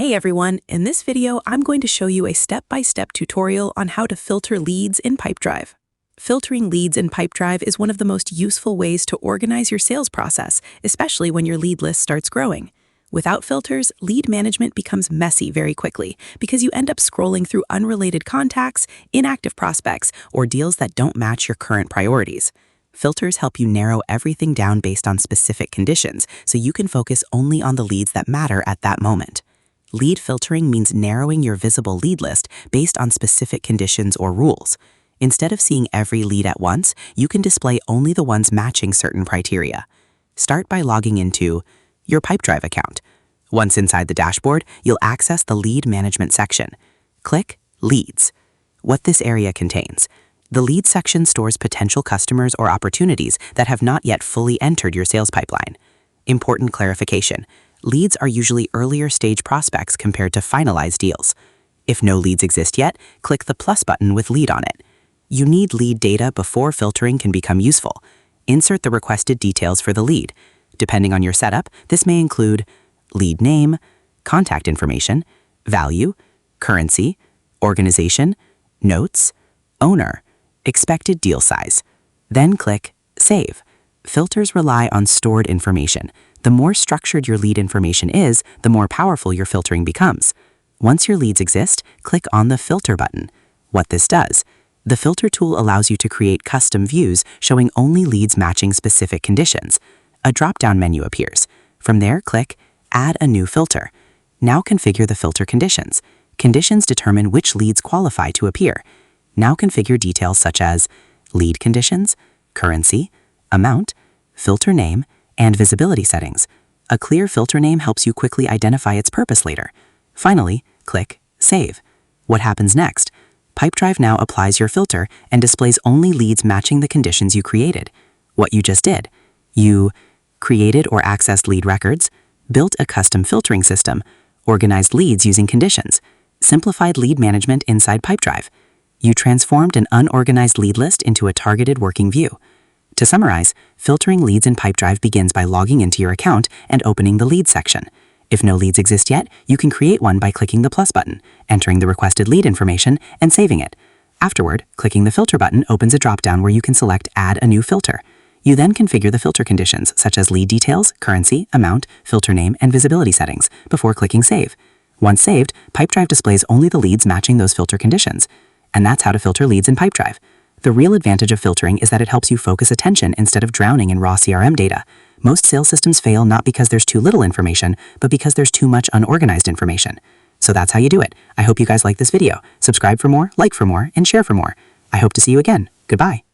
Hey everyone, in this video I'm going to show you a step-by-step tutorial on how to filter leads in Pipedrive. Filtering leads in Pipedrive is one of the most useful ways to organize your sales process, especially when your lead list starts growing. Without filters, lead management becomes messy very quickly because you end up scrolling through unrelated contacts, inactive prospects, or deals that don't match your current priorities. Filters help you narrow everything down based on specific conditions, so you can focus only on the leads that matter at that moment. Lead filtering means narrowing your visible lead list based on specific conditions or rules. Instead of seeing every lead at once, you can display only the ones matching certain criteria. Start by logging into your Pipedrive account. Once inside the dashboard, you'll access the Lead Management section. Click Leads. What this area contains. The Lead section stores potential customers or opportunities that have not yet fully entered your sales pipeline. Important clarification. Leads are usually earlier stage prospects compared to finalized deals. If no leads exist yet, click the plus button with lead on it. You need lead data before filtering can become useful. Insert the requested details for the lead. Depending on your setup, this may include lead name, contact information, value, currency, organization, notes, owner, expected deal size. Then click Save. Filters rely on stored information. The more structured your lead information is, the more powerful your filtering becomes. Once your leads exist, click on the Filter button. What this does, the filter tool allows you to create custom views showing only leads matching specific conditions. A drop-down menu appears. From there, click Add a new filter. Now configure the filter conditions. Conditions determine which leads qualify to appear. Now configure details such as lead conditions, currency, amount, filter name, and visibility settings. A clear filter name helps you quickly identify its purpose later. Finally, click Save. What happens next? Pipedrive now applies your filter and displays only leads matching the conditions you created. What you just did. You created or accessed lead records, built a custom filtering system, organized leads using conditions, simplified lead management inside Pipedrive. You transformed an unorganized lead list into a targeted working view. To summarize, filtering leads in Pipedrive begins by logging into your account and opening the Leads section. If no leads exist yet, you can create one by clicking the plus button, entering the requested lead information, and saving it. Afterward, clicking the Filter button opens a drop-down where you can select Add a new filter. You then configure the filter conditions, such as lead details, currency, amount, filter name, and visibility settings, before clicking Save. Once saved, Pipedrive displays only the leads matching those filter conditions. And that's how to filter leads in Pipedrive. The real advantage of filtering is that it helps you focus attention instead of drowning in raw CRM data. Most sales systems fail not because there's too little information, but because there's too much unorganized information. So that's how you do it. I hope you guys like this video. Subscribe for more, like for more, and share for more. I hope to see you again. Goodbye.